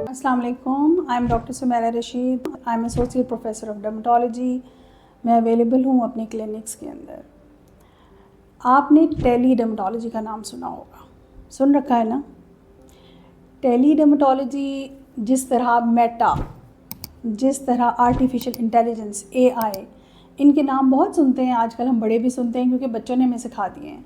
अस्सलाम वालेकुम, I am doctor Sumera Rashid. I am associate professor of dermatology. मैं अवेलेबल हूँ अपने क्लिनिक्स के अंदर। आपने टेली डर्मेटोलॉजी का नाम सुना होगा, सुन रखा है ना। टेली डर्मेटोलॉजी जिस तरह मेटा, जिस तरह आर्टिफिशियल इंटेलिजेंस AI, इनके नाम बहुत सुनते हैं आजकल, हम बड़े भी सुनते हैं क्योंकि बच्चों ने हमें सिखा दिए हैं।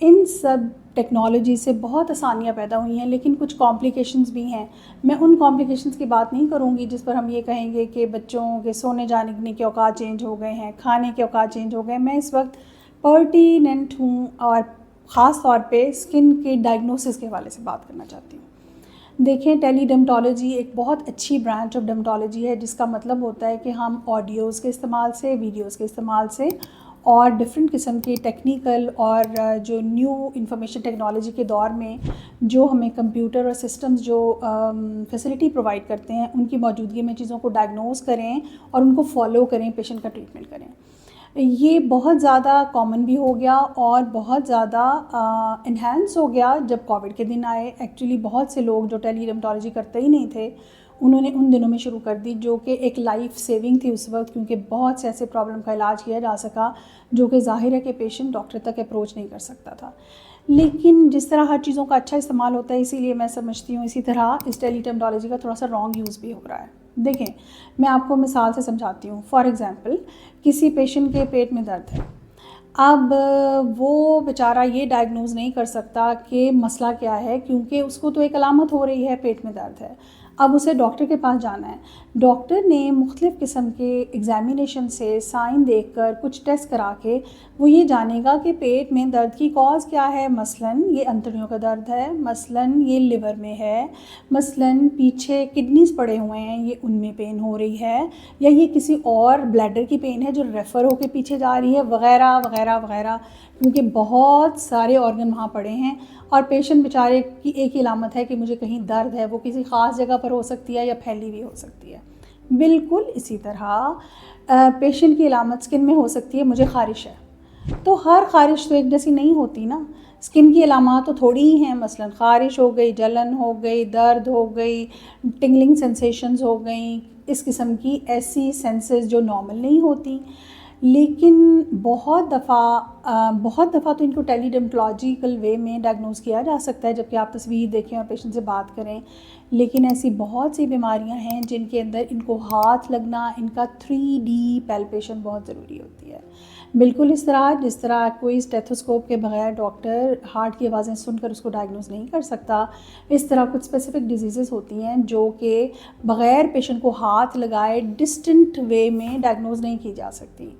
इन सब टेक्नोलॉजी से बहुत आसानियाँ पैदा हुई हैं, लेकिन कुछ कॉम्प्लिकेशंस भी हैं। मैं उन कॉम्प्लिकेशंस की बात नहीं करूँगी जिस पर हम ये कहेंगे कि बच्चों के सोने जाने के औकात चेंज हो गए हैं, खाने के औकात चेंज हो गए। मैं इस वक्त पर्टिनेंट हूँ और ख़ास तौर पे स्किन के डायग्नोसिस के हवाले से बात करना चाहती हूँ। देखें, टेली डर्मेटोलॉजी एक बहुत अच्छी ब्रांच ऑफ डर्मेटोलॉजी है, जिसका मतलब होता है कि हम ऑडियोज़ के इस्तेमाल से, वीडियोज़ के इस्तेमाल से और डिफरेंट किस्म की टेक्निकल और जो न्यू इंफॉर्मेशन टेक्नोलॉजी के दौर में जो हमें कंप्यूटर और सिस्टम्स जो फैसिलिटी प्रोवाइड करते हैं, उनकी मौजूदगी में चीज़ों को डायग्नोस करें और उनको फॉलो करें, पेशेंट का ट्रीटमेंट करें। ये बहुत ज़्यादा कॉमन भी हो गया और बहुत ज़्यादा इन्हांस हो गया जब कोविड के दिन आए। एक्चुअली बहुत से लोग जो टेली डर्मेटोलॉजी करते ही नहीं थे, उन्होंने उन दिनों में शुरू कर दी, जो कि एक लाइफ सेविंग थी उस वक्त, क्योंकि बहुत से ऐसे प्रॉब्लम का इलाज किया जा सका जो कि ज़ाहिर है कि पेशेंट डॉक्टर तक अप्रोच नहीं कर सकता था। लेकिन जिस तरह हर चीज़ों का अच्छा इस्तेमाल होता है, इसीलिए मैं समझती हूँ इसी तरह इस टेली डर्मेटोलॉजी का थोड़ा सा रॉन्ग यूज़ भी हो रहा है। देखें, मैं आपको मिसाल से समझाती हूँ। फॉर एग्ज़ाम्पल, किसी पेशेंट के पेट में दर्द है। अब वो बेचारा ये डायग्नोज़ नहीं कर सकता कि मसला क्या है, क्योंकि उसको तो एक अलामत हो रही है, पेट में दर्द है। अब उसे डॉक्टर के पास जाना है। डॉक्टर ने मुख्तलिफ़ किस्म के एग्ज़ामिनेशन से, साइन देखकर, कुछ टेस्ट करा के वो ये जानेगा कि पेट में दर्द की कॉज़ क्या है। मसलन ये अंतड़ियों का दर्द है, मसलन ये लिवर में है, मसलन पीछे किडनीज़ पड़े हुए हैं, ये उनमें पेन हो रही है, या ये किसी और ब्लैडर की पेन है जो रेफ़र होकर पीछे जा रही है, वग़ैरह वग़ैरह वग़ैरह। क्योंकि बहुत सारे ऑर्गन वहाँ पड़े हैं और पेशेंट बेचारे की एक ही अलामत है कि मुझे कहीं दर्द है। वो किसी ख़ास जगह पर हो सकती है या फैली हुई हो सकती है। बिल्कुल इसी तरह पेशेंट की अलामत स्किन में हो सकती है, मुझे ख़ारिश है। तो हर ख़ारिश तो एक जैसी नहीं होती ना। स्किन की अलामत तो थोड़ी ही हैं, मसलन ख़ारिश हो गई, जलन हो गई, दर्द हो गई, टिंगलिंग सेंसेशंस हो गई, इस किस्म की ऐसी सेंसेस जो नॉर्मल नहीं होती। लेकिन बहुत दफ़ा तो इनको टेली डर्मेटोलॉजिकल वे में डायग्नोस किया जा सकता है, जबकि आप तस्वीर देखें और पेशेंट से बात करें। लेकिन ऐसी बहुत सी बीमारियां हैं जिनके अंदर इनको हाथ लगना, इनका 3D पैल्पेशन बहुत ज़रूरी होती है। बिल्कुल इस तरह जिस तरह कोई स्टेथोस्कोप के बगैर डॉक्टर हार्ट की आवाज़ें सुनकर उसको डायग्नोस नहीं कर सकता, इस तरह कुछ स्पेसिफ़िक डिजीज़ होती हैं जो कि बग़ैर पेशेंट को हाथ लगाए डिस्टेंट वे में डायग्नोस नहीं की जा सकती।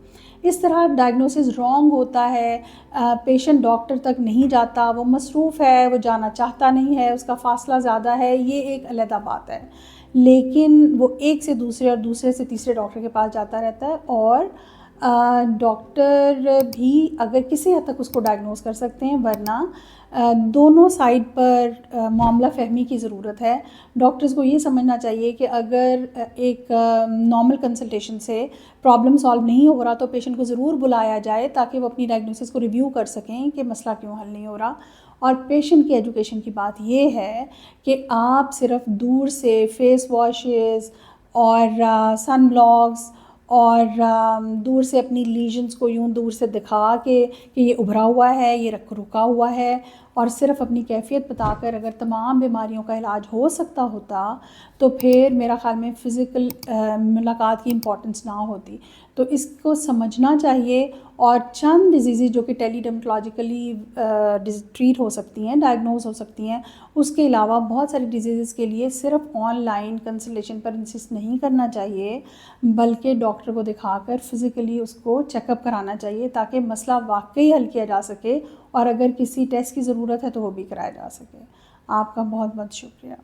इस तरह डायग्नोसिस रॉन्ग होता है, पेशेंट डॉक्टर तक नहीं जाता, वो मसरूफ़ है, वो जाना चाहता नहीं है, उसका फ़ासला ज़्यादा है, ये एक अलग बात है। लेकिन वो एक से दूसरे और दूसरे से तीसरे डॉक्टर के पास जाता रहता है और डॉक्टर भी अगर किसी हद तक उसको डायग्नोस कर सकते हैं, वरना दोनों साइड पर मामला फ़हमी की ज़रूरत है। डॉक्टर्स को ये समझना चाहिए कि अगर एक नॉर्मल कंसल्टेशन से प्रॉब्लम सॉल्व नहीं हो रहा तो पेशेंट को ज़रूर बुलाया जाए, ताकि वो अपनी डायग्नोसिस को रिव्यू कर सकें कि मसला क्यों हल नहीं हो रहा। और पेशेंट की एजुकेशन की बात ये है कि आप सिर्फ दूर से फेस वॉशेस और सन ब्लॉक्स और दूर से अपनी लीजन्स को यूं दूर से दिखा के कि ये उभरा हुआ है, ये रुका हुआ है, और सिर्फ अपनी कैफियत बताकर अगर तमाम बीमारियों का इलाज हो सकता होता तो फिर मेरा ख़्याल में फ़िज़िकल मुलाकात की इम्पोर्टेंस ना होती। तो इसको समझना चाहिए। और चंद डिजीज़ जो कि टेली डर्मेटोलॉजिकली ट्रीट हो सकती हैं, डायग्नोज हो सकती हैं, उसके अलावा बहुत सारी डिजीज़ के लिए सिर्फ ऑनलाइन कंसल्टेशन पर इंसिस्ट नहीं करना चाहिए, बल्कि डॉक्टर को दिखाकर फ़िज़िकली उसको चेकअप कराना चाहिए, ताकि मसला वाकई हल किया जा सके और अगर किसी टेस्ट की ज़रूरत है तो वो भी कराया जा सके। आपका बहुत बहुत शुक्रिया।